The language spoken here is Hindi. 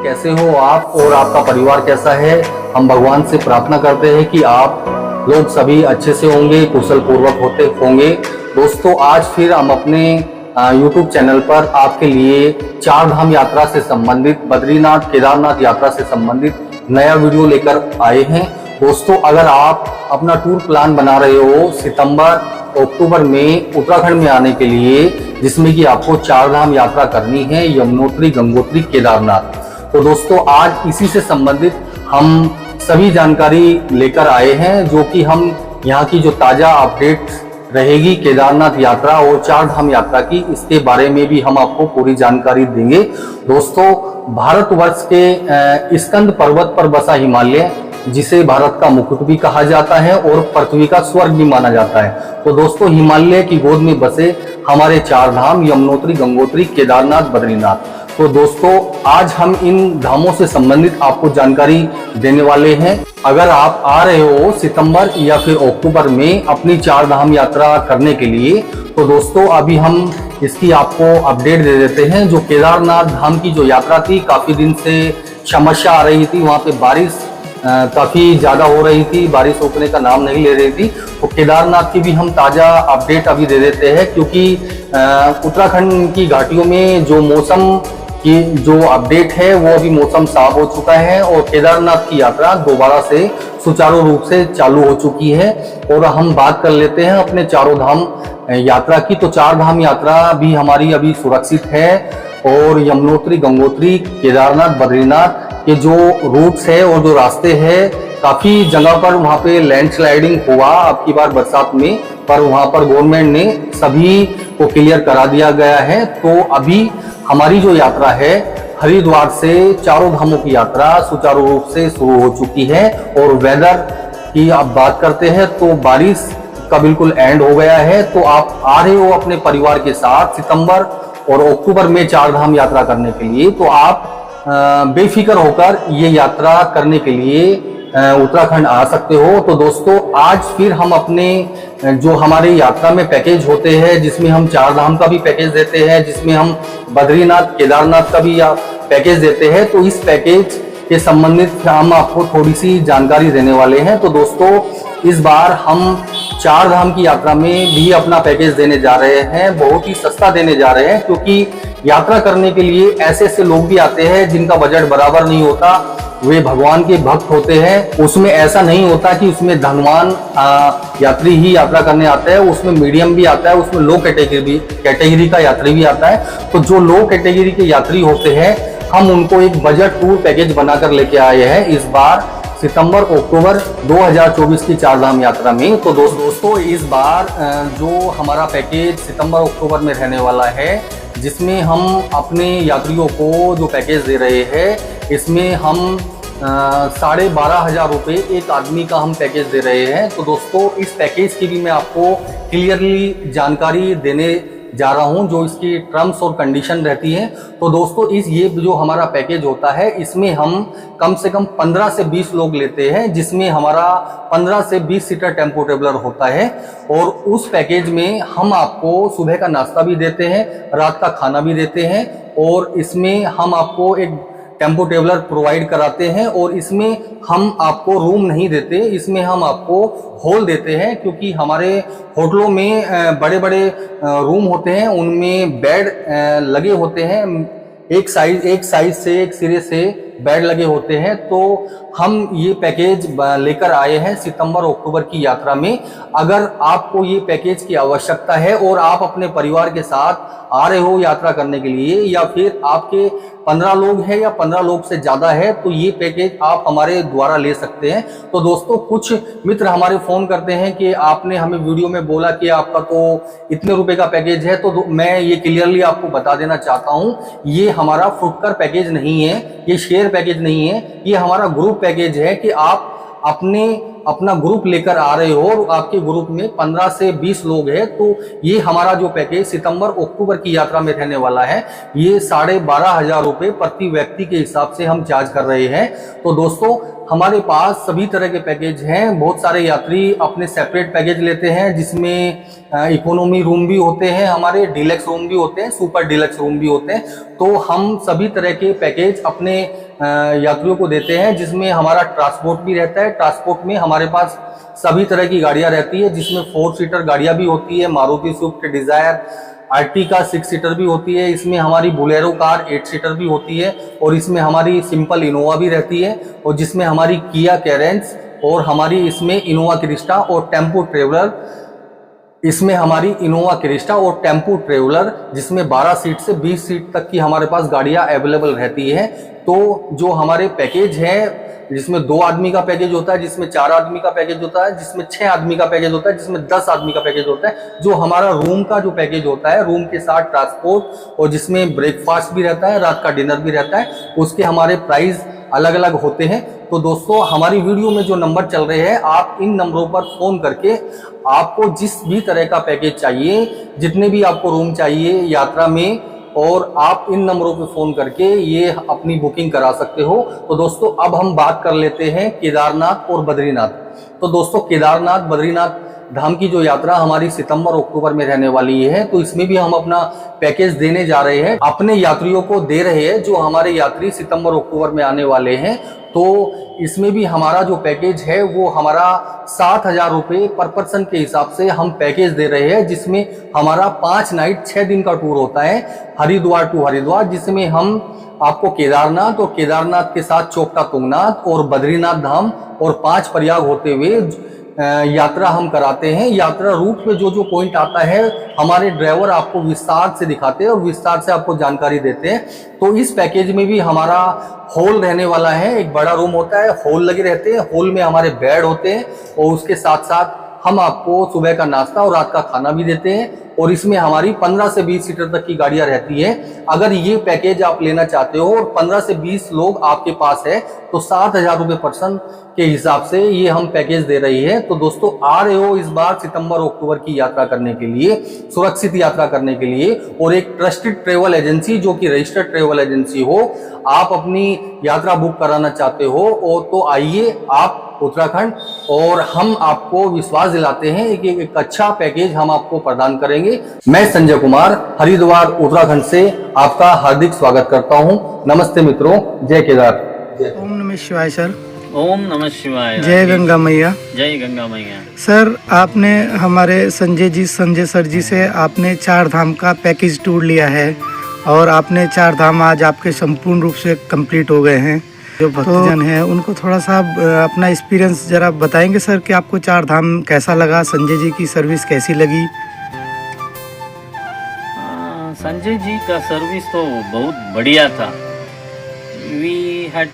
कैसे हो आप और आपका परिवार कैसा है। हम भगवान से प्रार्थना करते हैं कि आप लोग सभी अच्छे से होंगे, कुशल पूर्वक होंगे। दोस्तों, आज फिर हम अपने YouTube चैनल पर आपके लिए चार धाम यात्रा से संबंधित, बद्रीनाथ केदारनाथ यात्रा से संबंधित नया वीडियो लेकर आए हैं। दोस्तों, अगर आप अपना टूर प्लान बना रहे हो सितंबर अक्टूबर में उत्तराखंड में आने के लिए, जिसमें कि आपको चार धाम यात्रा करनी है, यमुनोत्री, गंगोत्री, केदारनाथ, तो दोस्तों आज इसी से संबंधित हम सभी जानकारी लेकर आए हैं, जो कि हम यहाँ की जो ताजा अपडेट रहेगी केदारनाथ यात्रा और चार धाम यात्रा की, इसके बारे में भी हम आपको पूरी जानकारी देंगे। दोस्तों, भारतवर्ष के स्कंद पर्वत पर बसा हिमालय, जिसे भारत का मुकुट भी कहा जाता है और पृथ्वी का स्वर्ग भी माना जाता है, तो दोस्तों हिमालय की गोद में बसे हमारे चार धाम यमुनोत्री, गंगोत्री, केदारनाथ, बद्रीनाथ। तो दोस्तों, आज हम इन धामों से संबंधित आपको जानकारी देने वाले हैं। अगर आप आ रहे हो सितंबर या फिर अक्टूबर में अपनी चार धाम यात्रा करने के लिए, तो दोस्तों अभी हम इसकी आपको अपडेट दे देते हैं। जो केदारनाथ धाम की जो यात्रा थी, काफी दिन से समस्या आ रही थी, वहां पे बारिश काफी ज्यादा हो रही थी, बारिश रुकने का नाम नहीं ले रही थी। तो केदारनाथ की भी हम ताजा अपडेट अभी दे देते हैं, क्योंकि उत्तराखंड की घाटियों में जो मौसम की जो अपडेट है वो अभी मौसम साफ हो चुका है और केदारनाथ की यात्रा दोबारा से सुचारू रूप से चालू हो चुकी है। और हम बात कर लेते हैं अपने चारों धाम यात्रा की। तो चार धाम यात्रा भी हमारी अभी सुरक्षित है और यमुनोत्री, गंगोत्री, केदारनाथ, बद्रीनाथ के जो रूट्स है और जो रास्ते हैं, काफी जगह पर वहां पे लैंडस्लाइडिंग हुआ अब की बार बरसात में, पर वहां पर गवर्नमेंट ने सभी को क्लियर करा दिया गया है। तो अभी हमारी जो यात्रा है हरिद्वार से चारों धामों की यात्रा सुचारू रूप से शुरू हो चुकी है। और वेदर की आप बात करते हैं तो बारिश का बिल्कुल एंड हो गया है। तो आप आ रहे हो अपने परिवार के साथ सितंबर और अक्टूबर में चार धाम यात्रा करने के लिए, तो आप बेफिक्र होकर ये यात्रा करने के लिए उत्तराखंड आ सकते हो। तो दोस्तों, आज फिर हम अपने जो हमारे यात्रा में पैकेज होते हैं, जिसमें हम चार धाम का भी पैकेज देते हैं, जिसमें हम बद्रीनाथ, केदारनाथ का भी पैकेज देते हैं, तो इस पैकेज के संबंधित हम आपको थोड़ी सी जानकारी देने वाले हैं। तो दोस्तों, इस बार हम चार धाम की यात्रा में भी अपना पैकेज देने जा रहे हैं, बहुत ही सस्ता देने जा रहे हैं, क्योंकि यात्रा करने के लिए ऐसे ऐसे लोग भी आते हैं जिनका बजट बराबर नहीं होता, वे भगवान के भक्त होते हैं। उसमें ऐसा नहीं होता कि उसमें धनवान यात्री ही यात्रा करने आता है, उसमें मीडियम भी आता है, उसमें लो कैटेगरी का यात्री भी आता है। तो जो लो कैटेगरी के यात्री होते हैं, हम उनको एक बजट टूर पैकेज बनाकर लेके आए हैं इस बार सितंबर अक्टूबर 2024 की चार धाम यात्रा में। तो दोस्तों इस बार जो हमारा पैकेज सितंबर अक्टूबर में रहने वाला है, जिसमें हम अपने यात्रियों को जो पैकेज दे रहे हैं, इसमें हम 12,500 रुपये एक आदमी का हम पैकेज दे रहे हैं। तो दोस्तों, इस पैकेज की भी मैं आपको क्लियरली जानकारी देने जा रहा हूं, जो इसकी टर्म्स और कंडीशन रहती है। तो दोस्तों, ये जो हमारा पैकेज होता है, इसमें हम कम से कम 15 से 20 लोग लेते हैं, जिसमें हमारा 15 से 20 सीटर टेम्पो ट्रेवलर होता है। और उस पैकेज में हम आपको सुबह का नाश्ता भी देते हैं, रात का खाना भी देते हैं, और इसमें हम आपको एक टेम्पो ट्रेवलर प्रोवाइड कराते हैं। और इसमें हम आपको रूम नहीं देते, इसमें हम आपको हॉल देते हैं, क्योंकि हमारे होटलों में बड़े बड़े रूम होते हैं, उनमें बेड लगे होते हैं, एक साइज से एक सिरे से बेड लगे होते हैं। तो हम ये पैकेज लेकर आए हैं सितंबर अक्टूबर की यात्रा में। अगर आपको ये पैकेज की आवश्यकता है और आप अपने परिवार के साथ आ रहे हो यात्रा करने के लिए, या फिर आपके 15 लोग हैं या 15 लोग से ज्यादा है, तो ये पैकेज आप हमारे द्वारा ले सकते हैं। तो दोस्तों, कुछ मित्र हमारे फोन करते हैं कि आपने हमें वीडियो में बोला कि आपका तो इतने रुपए का पैकेज है। तो मैं ये क्लियरली आपको बता देना चाहता हूं, ये हमारा फुटकर पैकेज नहीं है, ये शेयर पैकेज नहीं है, ये हमारा ग्रुप पैकेज है कि आप अपना ग्रुप लेकर आ रहे हो और आपके ग्रुप में 15 से 20 लोग हैं। तो ये हमारा जो पैकेज सितंबर अक्टूबर की यात्रा में रहने वाला है, ये 12,500 रुपये प्रति व्यक्ति के हिसाब से हम चार्ज कर रहे हैं। तो दोस्तों, हमारे पास सभी तरह के पैकेज हैं। बहुत सारे यात्री अपने सेपरेट पैकेज लेते हैं, जिसमें इकोनॉमी रूम भी होते हैं, हमारे डीलक्स रूम भी होते हैं, सुपर डीलक्स रूम भी होते हैं। तो हम सभी तरह के पैकेज अपने यात्रियों को देते हैं, जिसमें हमारा ट्रांसपोर्ट भी रहता है। ट्रांसपोर्ट में हमारे पास सभी तरह की गाड़ियां रहती है, जिसमें 4 सीटर गाड़ियां भी होती है, Maruti Swift Dzire, Ertiga 6 seater भी होती है, इसमें हमारी बोलेरो कार 8 सीटर भी होती है, और इसमें हमारी सिंपल इनोवा भी रहती है, और जिसमें हमारी किया कैरेंस और हमारी इसमें इनोवा क्रिस्टा और टेम्पो ट्रेवलर, इसमें हमारी इनोवा क्रिस्टा और टेम्पो ट्रेवलर जिसमें 12 सीट से 20 सीट तक की हमारे पास गाड़ियां अवेलेबल रहती है। तो जो हमारे पैकेज है, जिसमें 2 आदमी का पैकेज होता है, जिसमें 4 आदमी का पैकेज होता है, जिसमें 6 आदमी का पैकेज होता है, जिसमें 10 आदमी का पैकेज होता है, जो हमारा रूम का जो पैकेज होता है, रूम के साथ ट्रांसपोर्ट और जिसमें ब्रेकफास्ट भी रहता है, रात का डिनर भी रहता है, उसके हमारे प्राइस अलग अलग होते हैं। तो दोस्तों, हमारी वीडियो में जो नंबर चल रहे हैं, आप इन नंबरों पर फोन करके आपको जिस भी तरह का पैकेज चाहिए, जितने भी आपको रूम चाहिए यात्रा में, और आप इन नंबरों पे फ़ोन करके ये अपनी बुकिंग करा सकते हो। तो दोस्तों, अब हम बात कर लेते हैं केदारनाथ और बद्रीनाथ। तो दोस्तों, केदारनाथ बद्रीनाथ धाम की जो यात्रा हमारी सितंबर अक्टूबर में रहने वाली है, तो इसमें भी हम अपना पैकेज देने जा रहे हैं, अपने यात्रियों को दे रहे हैं जो हमारे यात्री सितंबर अक्टूबर में आने वाले हैं। तो इसमें भी हमारा जो पैकेज है वो हमारा 7,000 रुपये पर पर्सन के हिसाब से हम पैकेज दे रहे हैं, जिसमें हमारा 5 नाइट 6 दिन का टूर होता है हरिद्वार टू हरिद्वार, जिसमें हम आपको केदारनाथ और केदारनाथ के साथ चोपटा तुंगनाथ और बद्रीनाथ धाम और 5 प्रयाग होते हुए यात्रा हम कराते हैं। यात्रा रूट पे जो जो पॉइंट आता है, हमारे ड्राइवर आपको विस्तार से दिखाते हैं और विस्तार से आपको जानकारी देते हैं। तो इस पैकेज में भी हमारा हॉल रहने वाला है, एक बड़ा रूम होता है, हॉल लगे रहते हैं, हॉल में हमारे बेड होते हैं, और उसके साथ साथ हम आपको सुबह का नाश्ता और रात का खाना भी देते हैं। और इसमें हमारी 15 से 20 सीटर तक की गाड़ियां रहती है। अगर ये पैकेज आप लेना चाहते हो और 15 से 20 लोग आपके पास है, तो 7,000 रुपये पर्सन के हिसाब से ये हम पैकेज दे रही है। तो दोस्तों, आ रहे हो इस बार सितंबर अक्टूबर की यात्रा करने के लिए, सुरक्षित यात्रा करने के लिए, और एक ट्रस्टेड ट्रेवल एजेंसी जो कि रजिस्टर्ड ट्रेवल एजेंसी हो, आप अपनी यात्रा बुक कराना चाहते हो, और तो आइए आप उत्तराखंड, और हम आपको विश्वास दिलाते हैं कि एक अच्छा पैकेज हम आपको प्रदान करेंगे। मैं संजय कुमार हरिद्वार उत्तराखंड से आपका हार्दिक स्वागत करता हूं। नमस्ते मित्रों, जय केदार। ओम नमः शिवाय सर। ओम नमः शिवाय। जय गंगा मैया। जय गंगा मैया। सर, आपने हमारे संजय सर जी से आपने 4 धाम का पैकेज टूर लिया है, और आपने 4 धाम आज आपके संपूर्ण रूप से कंप्लीट हो गए हैं। जो भक्तजन हैं उनको थोड़ा सा अपना एक्सपीरियंस जरा बताएंगे सर कि आपको 4 धाम कैसा लगा, संजय जी की सर्विस कैसी लगी? संजय जी का सर्विस तो बहुत बढ़िया था। We had